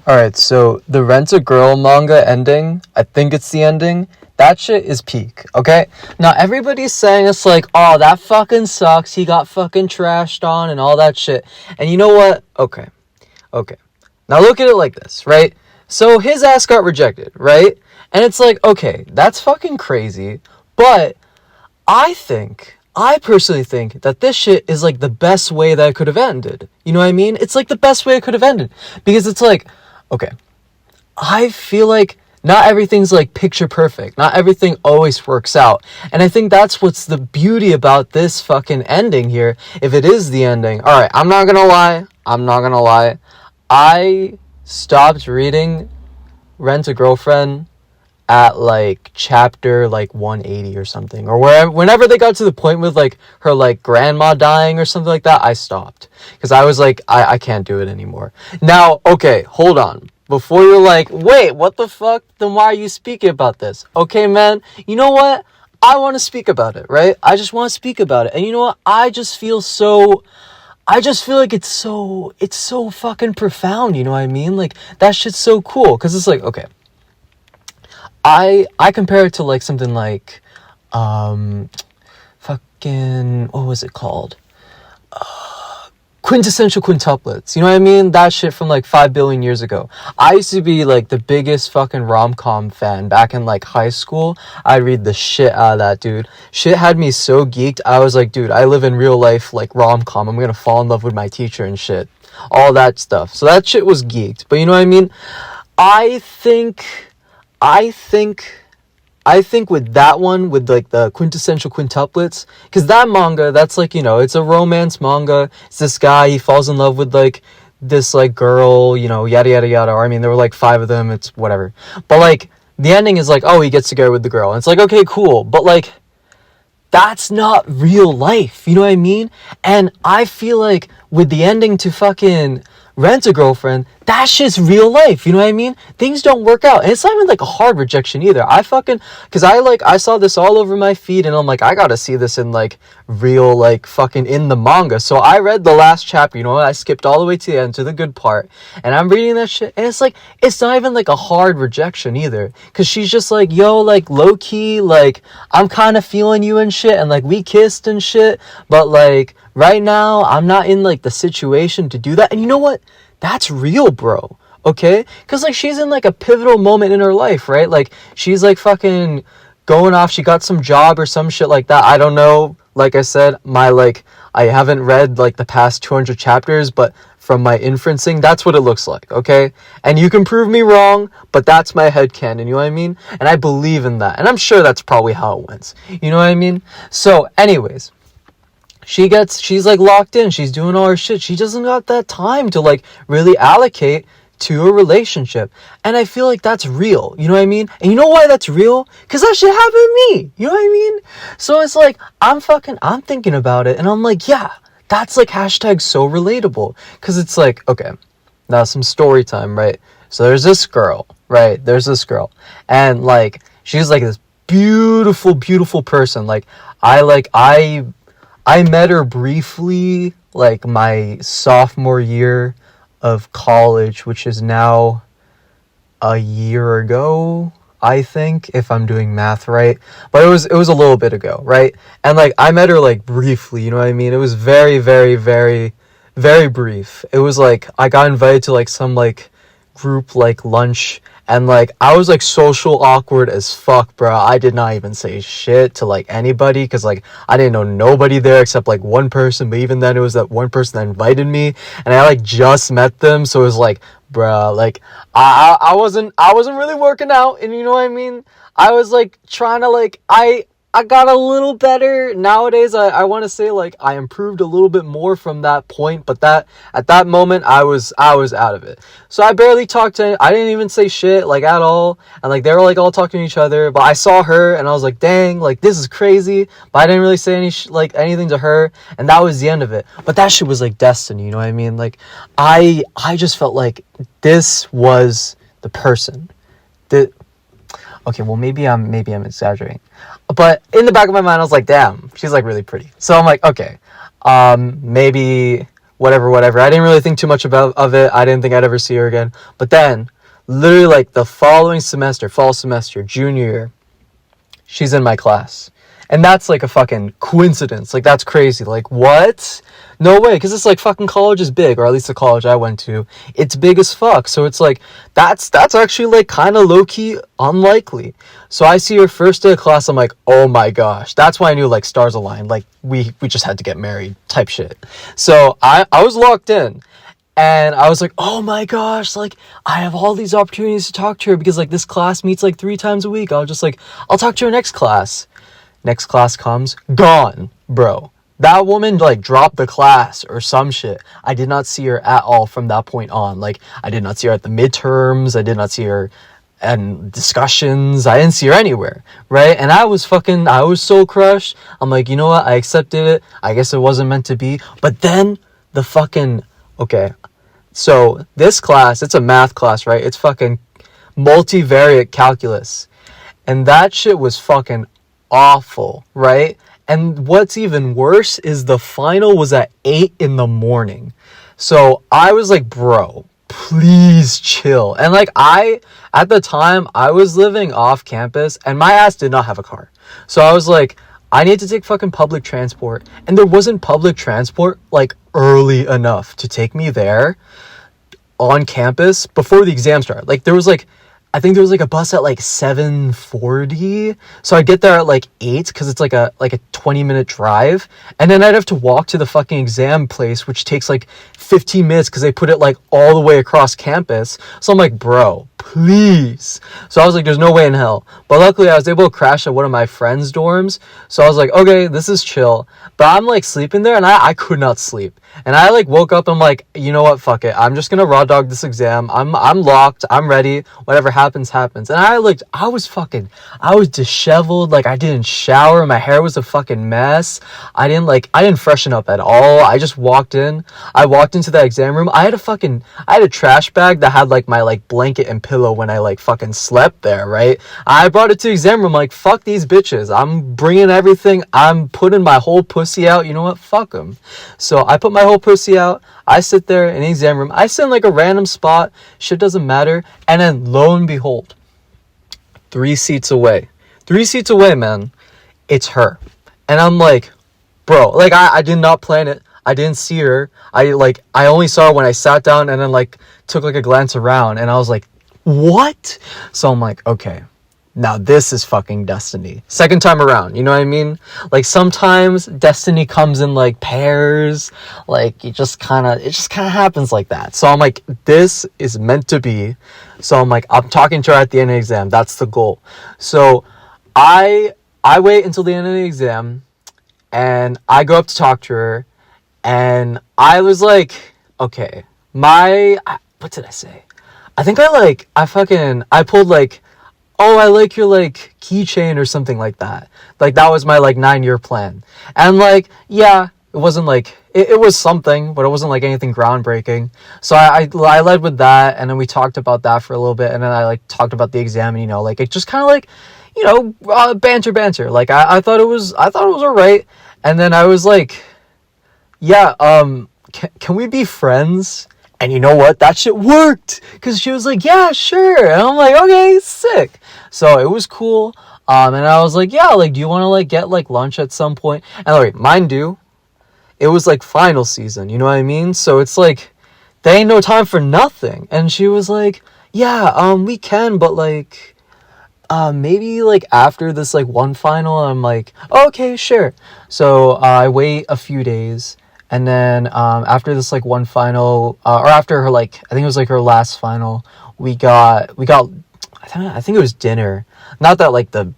Alright, so the Rent-A-Girl manga ending, I think it's the ending, that shit is peak, okay? Now, everybody's saying it's like, oh, that fucking sucks, he got fucking trashed on and all that shit. And you know what? Okay. Now look at it like this, right? So his ass got rejected, right? And it's like, okay, that's fucking crazy, but I personally think that this shit is like the best way that it could have ended. You know what I mean? It's like the best way it could have ended. Because it's like, okay, I feel like not everything's like picture perfect. Not everything always works out. And I think that's what's the beauty about this fucking ending here. If it is the ending. Alright, I'm not gonna lie. I stopped reading Rent a Girlfriend at like chapter like 180 or something, or whenever they got to the point with like her like grandma dying or something like that. I stopped because I was like, I can't do it anymore. Now, okay, hold on, before you're like, wait, what the fuck, then why are you speaking about this? Okay, man, you know what, I want to speak about it, right? I just want to speak about it. And you know what, I just feel like it's so fucking profound, you know what I mean? Like, that shit's so cool, because it's like, okay, I compare it to like something like fucking, what was it called? Quintessential quintuplets. You know what I mean? That shit from like 5 billion years ago. I used to be like the biggest fucking rom-com fan back in like high school. I read the shit out of that, dude. Shit had me so geeked. I was like, dude, I live in real life like rom-com. I'm gonna fall in love with my teacher and shit. All that stuff. So that shit was geeked. But you know what I mean? I think with that one, with like the quintessential quintuplets, because that manga, that's like, you know, it's a romance manga. It's this guy, he falls in love with like this like girl, you know, yada yada yada. Or I mean, there were like 5 of them, it's whatever. But like the ending is like, oh, he gets together with the girl. And it's like, okay, cool. But like, that's not real life, you know what I mean? And I feel like with the ending to fucking Rent a Girlfriend, that shit's real life, you know what I mean? Things don't work out, and it's not even like a hard rejection either. Because I saw this all over my feed, and I'm like, I gotta see this in like real, like fucking in the manga. So I read the last chapter, you know, I skipped all the way to the end, to the good part, and I'm reading that shit, and it's like, it's not even like a hard rejection either, because she's just like, yo, like low-key, like, I'm kind of feeling you and shit, and like we kissed and shit, but like right now I'm not in like the situation to do that. And you know what, that's real, bro, okay? Because like she's in like a pivotal moment in her life, right? Like she's like fucking going off, she got some job or some shit like that. I don't know, like I said, I haven't read like the past 200 chapters, but from my inferencing, that's what it looks like, okay? And you can prove me wrong, but that's my headcanon, you know what I mean? And I believe in that, and I'm sure that's probably how it went, you know what I mean? So anyways, she's like locked in, she's doing all her shit, she doesn't got that time to like really allocate to a relationship. And I feel like that's real, you know what I mean? And you know why that's real? Because that shit happened to me, you know what I mean? So it's like, I'm thinking about it, and I'm like, yeah, that's like hashtag so relatable. Because it's like, okay, now some story time, right? So there's this girl, and like she's like this beautiful person. Like I met her briefly, like, my sophomore year of college, which is now a year ago, I think, if I'm doing math right. But it was a little bit ago, right? And, like, I met her, like, briefly, you know what I mean? It was very, very, very, very brief. It was, like, I got invited to, like, some, like, group, like, lunch, and like I was like social awkward as fuck, bro. I did not even say shit to like anybody, because like I didn't know nobody there except like one person, but even then it was that one person that invited me, and I like just met them. So it was like, bro, like I wasn't really working out, and you know what I mean? I was like trying to like I got a little better nowadays. I want to say like I improved a little bit more from that point, but that at that moment I was out of it. So I barely talked to, I didn't even say shit like at all, and like they were like all talking to each other. But I saw her and I was like, dang, like this is crazy. But I didn't really say anything to her, and that was the end of it. But that shit was like destiny, you know what I mean? Like I just felt like this was the person that. Okay, well maybe I'm exaggerating, but in the back of my mind I was like, damn, she's like really pretty. So I'm like, okay, maybe whatever. I didn't really think too much of it. I didn't think I'd ever see her again. But then, literally like the following semester, fall semester, junior year, she's in my class. And that's like a fucking coincidence. Like, that's crazy. Like, what? No way. Because it's like fucking college is big, or at least the college I went to. It's big as fuck. So it's like, that's actually like kind of low-key unlikely. So I see her first day of class. I'm like, oh my gosh. That's why I knew like stars aligned. Like, we just had to get married type shit. So I was locked in. And I was like, oh my gosh, like, I have all these opportunities to talk to her because, like, this class meets, like, 3 times a week. I'll talk to her next class. Next class comes, gone, bro. That woman, like, dropped the class or some shit. I did not see her at all from that point on. Like, I did not see her at the midterms. I did not see her in discussions. I didn't see her anywhere, right? And I was so crushed. I'm like, you know what? I accepted it. I guess it wasn't meant to be. But then okay. So this class, it's a math class, right? It's fucking multivariate calculus. And that shit was fucking awful, right? And what's even worse is the final was at 8 in the morning. So I was like, bro, please chill. And like at the time, I was living off campus and my ass did not have a car. So I was like, I need to take fucking public transport. And there wasn't public transport like early enough to take me there on campus before the exam started. Like I think there was like a bus at like 7:40. So I'd get there at like 8 because it's like a 20-minute drive. And then I'd have to walk to the fucking exam place, which takes like 15 minutes because they put it like all the way across campus. So I'm like, bro, please. So I was like, there's no way in hell. But luckily I was able to crash at one of my friends' dorms. So I was like, okay, this is chill. But I'm like sleeping there and I could not sleep. And I like woke up, I'm like, you know what, fuck it. I'm just gonna raw dog this exam. I'm locked, I'm ready. Whatever happens. And I was disheveled, like I didn't shower, my hair was a fucking mess. I didn't freshen up at all. I just walked into that exam room. I had a trash bag that had like my like blanket and pillow when I like fucking slept there, right? I brought it to the exam room, like, fuck these bitches. I'm bringing everything. I'm putting my whole pussy out. You know what? Fuck them. So I put my whole pussy out. I sit there in the exam room. I sit in like a random spot. Shit doesn't matter. And then lo and behold, 3 seats away, man, it's her. And I'm like, bro, like I did not plan it. I didn't see her. I only saw her when I sat down and then like took like a glance around and I was like, what? So I'm like, okay, now this is fucking destiny. Second time around, you know what I mean? Like sometimes destiny comes in like pairs, like it just kind of happens like that. So I'm like, this is meant to be. So I'm like, I'm talking to her at the end of the exam. That's the goal. So I wait until the end of the exam and I go up to talk to her and I was like, okay, what did I say? I think I pulled like, oh, I like your like keychain or something like that. Like that was my like 9-year plan. And like, yeah, it wasn't like, it was something, but it wasn't like anything groundbreaking. So I led with that. And then we talked about that for a little bit. And then I like talked about the exam and, you know, like it just kind of like, you know, banter. Like I thought it was all right. And then I was like, yeah, can we be friends? And you know what? That shit worked. Because she was like, yeah, sure. And I'm like, okay, sick. So it was cool. And I was like, yeah, like, do you want to like get like lunch at some point? And like, mind you, it was like final season. You know what I mean? So it's like, there ain't no time for nothing. And she was like, yeah, we can, but like, maybe like after this like one final. I'm like, okay, sure. So I wait a few days. And then after this like one final, or after her like, I think it was like her last final, we got I think it was dinner. Not that like the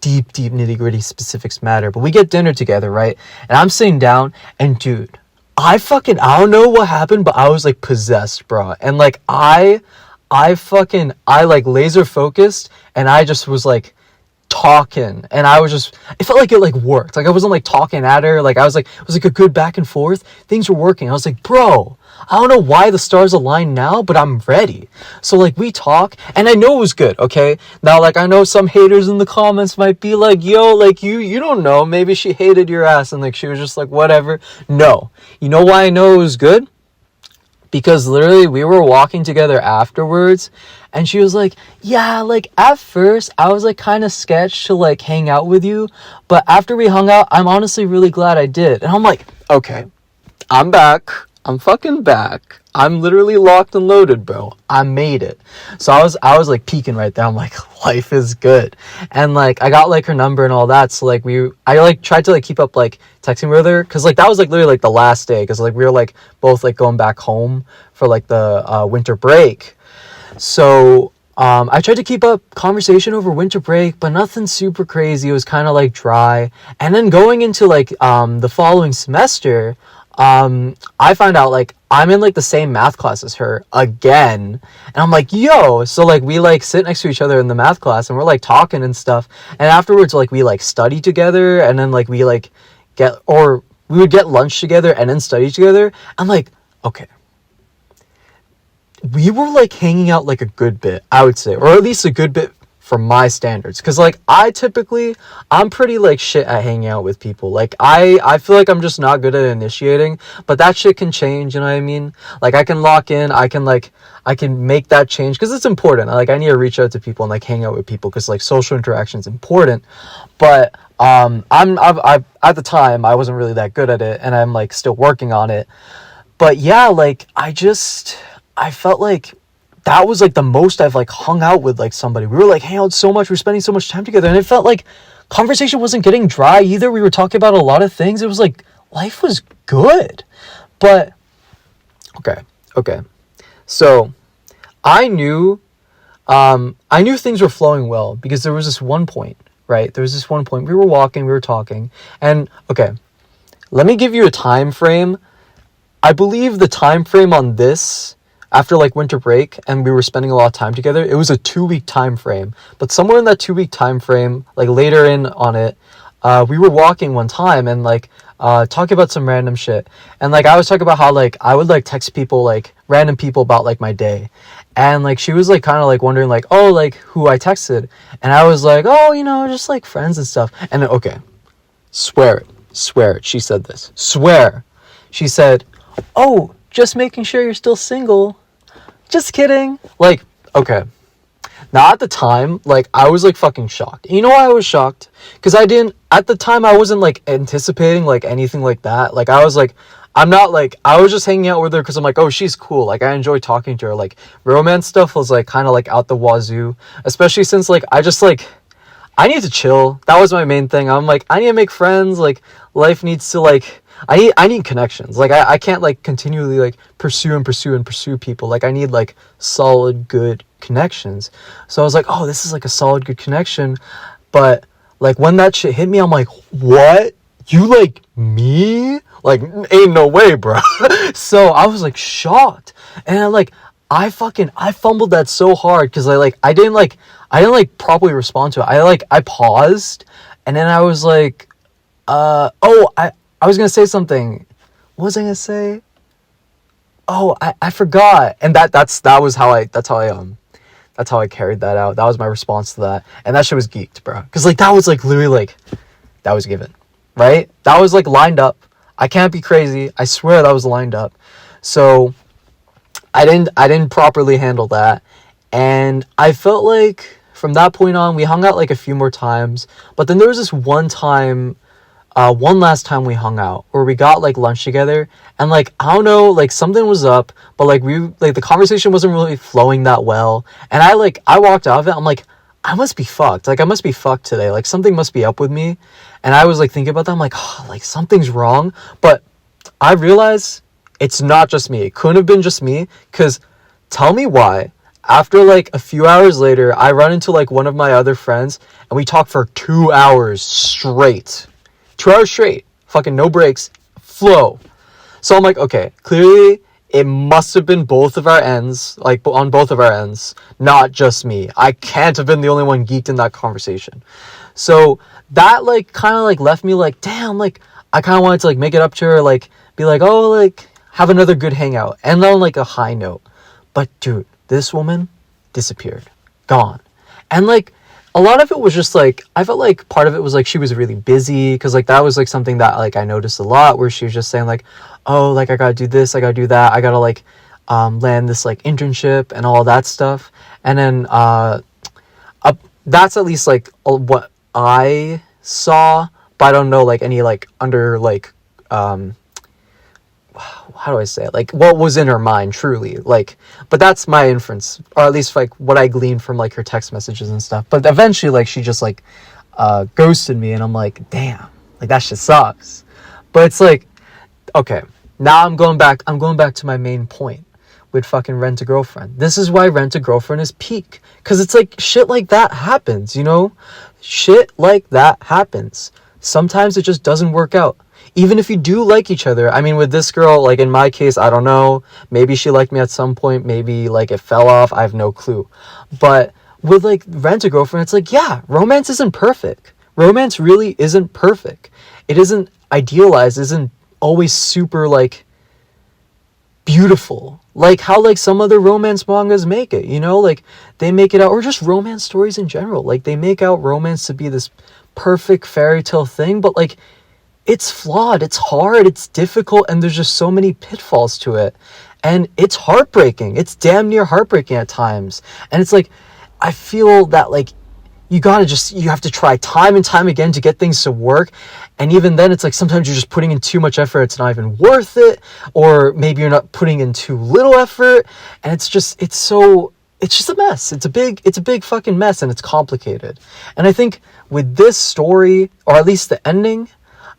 deep nitty gritty specifics matter, but we get dinner together, right? And I'm sitting down and dude, I don't know what happened, but I was like possessed, bro. And like I like laser focused and I just was like talking and it felt like it like worked. Like I wasn't like talking at her, like it was like a good back and forth. Things were working. I was like, bro, I don't know why the stars align now, but I'm ready. So like we talk, and I know it was good, okay? Now like I know some haters in the comments might be like, yo, like you don't know, maybe she hated your ass and like she was just like whatever. No. You know why I know it was good? Because literally we were walking together afterwards, and she was like, yeah, like at first I was like kind of sketched to like hang out with you, but after we hung out, I'm honestly really glad I did. And I'm like, okay, I'm back. I'm fucking back. I'm literally locked and loaded, bro. I made it. So I was like peeking right there. I'm like, life is good. And like I got like her number and all that. So like I like tried to like keep up like texting with her, because like that was like literally like the last day, because like we were like both like going back home for like the winter break. So I tried to keep up conversation over winter break, but nothing super crazy. It was kind of like dry. And then going into like the following semester, I find out like I'm in like the same math class as her again, and I'm like, yo, so like we like sit next to each other in the math class, and we're like talking and stuff, and afterwards like we like study together, and then like we like we would get lunch together and then study together. I'm like, okay, we were like hanging out like a good bit, I would say, or at least a good bit for my standards, because like I'm pretty like shit at hanging out with people. Like I feel like I'm just not good at initiating, but that shit can change, you know what I mean? Like I can lock in, I can make that change, because it's important. Like I need to reach out to people and like hang out with people, because like social interaction is important. But I've at the time I wasn't really that good at it, and I'm like still working on it. But yeah, like I felt like that was like the most I've like hung out with like somebody. We were like hanging out so much, we were spending so much time together, and it felt like conversation wasn't getting dry either. We were talking about a lot of things. It was like life was good. But okay. So I knew things were flowing well, because there was this one point, right? There was this one point we were walking, we were talking, and okay, let me give you a time frame. I believe the time frame on this, after like winter break and we were spending a lot of time together, it was a 2-week time frame. But somewhere in that 2-week time frame, like later in on it, we were walking one time and like talking about some random shit. And like I was talking about how like I would like text people, like random people, about like my day. And like she was like kind of like wondering like, oh, like who I texted. And I was like, oh, you know, just like friends and stuff. And then, okay, swear it, she said this. Swear. She said, oh, just making sure you're still single. Just kidding. Like, okay. Now at the time, like I was like fucking shocked. You know why I was shocked? Because at the time I wasn't like anticipating like anything like that. Like I was like, I was just hanging out with her because I'm like, oh, she's cool. Like I enjoy talking to her. Like romance stuff was like kind of like out the wazoo. Especially since like I need to chill. That was my main thing. I'm like, I need to make friends. Like life needs to like, I need connections. Like I can't like continually like pursue people. Like I need like solid good connections. So I was like, oh, this is like a solid good connection. But like when that shit hit me, I'm like, what? You like me? Like ain't no way, bro. So I was like shocked. And like I fumbled that so hard, because I didn't properly respond to it. I paused, and then I was like, I was gonna say something. What was I gonna say? Oh, I forgot. And that's how I carried that out. That was my response to that. And that shit was geeked, bro. Cause like that was like literally like that was given. Right? That was like lined up. I can't be crazy. I swear that was lined up. So I didn't properly handle that. And I felt like from that point on we hung out like a few more times. But then there was this one last time we hung out where we got like lunch together, and like I don't know, like something was up, but like the conversation wasn't really flowing that well, and I walked out of it. I'm like, I must be fucked. Like I must be fucked today. Like something must be up with me. And I was like thinking about that. I'm like, oh, like something's wrong. But I realized it's not just me. It couldn't have been just me, because tell me why. After like a few hours later, I run into like one of my other friends and we talk for 2 hours straight. 2 hours straight, fucking no breaks, flow. So I'm like, okay, clearly it must have been both of our ends, like on both of our ends, not just me. I can't have been the only one geeked in that conversation. So that like kind of like left me like, damn, like I kind of wanted to like make it up to her, like be like, oh, like have another good hangout, end on like a high note. But dude, this woman disappeared, gone. And like a lot of it was just like, I felt like part of it was like she was really busy, because like that was like something that like I noticed a lot, where she was just saying like, oh, like I gotta do this, I gotta do that, I gotta like land this like internship and all that stuff. And then that's at least like what I saw, but I don't know like any like under like how do I say it, like what was in her mind truly, like, but that's my inference, or at least like what I gleaned from like her text messages and stuff. But eventually like she just like ghosted me, and I'm like, damn, like that shit sucks. But it's like, okay, now I'm going back to my main point with fucking Rent a Girlfriend. This is why Rent a Girlfriend is peak, because it's like shit like that happens, you know, shit like that happens. Sometimes it just doesn't work out. Even if you do like each other. I mean, with this girl, like in my case, I don't know. Maybe she liked me at some point. Maybe like it fell off. I have no clue. But with like Rent a Girlfriend, it's like, yeah, romance isn't perfect. Romance really isn't perfect. It isn't idealized. It isn't always super like beautiful. Like how like some other romance mangas make it, you know? Like they make it out, or just romance stories in general. Like they make out romance to be this perfect fairy tale thing, but like it's flawed, it's hard, it's difficult, and there's just so many pitfalls to it. And it's heartbreaking. It's damn near heartbreaking at times. And it's like, I feel that like you have to try time and time again to get things to work. And even then it's like sometimes you're just putting in too much effort, it's not even worth it. Or maybe you're not putting in too little effort. And it's just a mess. It's a big fucking mess, and it's complicated. And I think with this story, or at least the ending,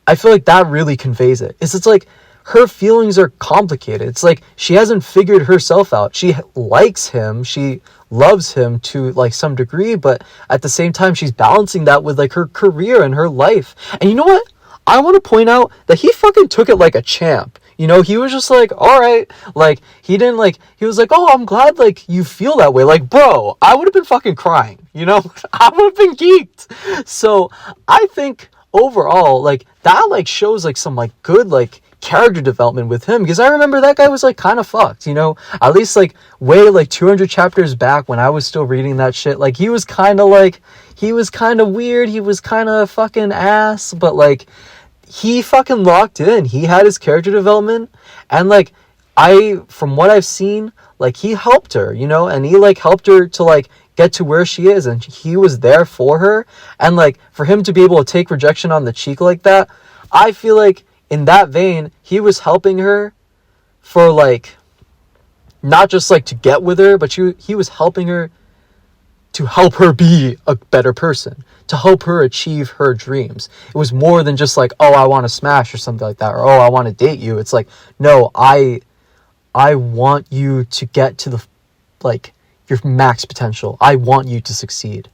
I feel like that really conveys it. It's like her feelings are complicated. It's like she hasn't figured herself out. She likes him. She loves him to like some degree, but at the same time, she's balancing that with like her career and her life. And you know what? I want to point out that he fucking took it like a champ. You know, he was just like, all right, like he didn't like, he was like, oh, I'm glad like you feel that way. Like, bro, I would have been fucking crying, you know, I would have been geeked. So I think overall, like that like shows like some like good like character development with him, because I remember that guy was like kind of fucked, you know, at least like way like 200 chapters back when I was still reading that shit. Like he was kind of weird, he was kind of fucking ass, but like he fucking locked in. He had his character development, and like from what I've seen, like he helped her, you know, and he like helped her to like get to where she is, and he was there for her. And like for him to be able to take rejection on the cheek like that, I feel like in that vein he was helping her for like not just like to get with her, but he was helping her to help her be a better person, to help her achieve her dreams. It was more than just like, oh, I want to smash or something like that, or oh, I want to date you. It's like, no, I want you to get to the like your max potential. I want you to succeed.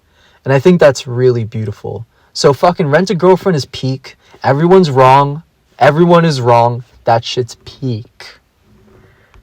And I think that's really beautiful. So fucking Rent a Girlfriend is peak. Everyone's wrong. Everyone is wrong. That shit's peak.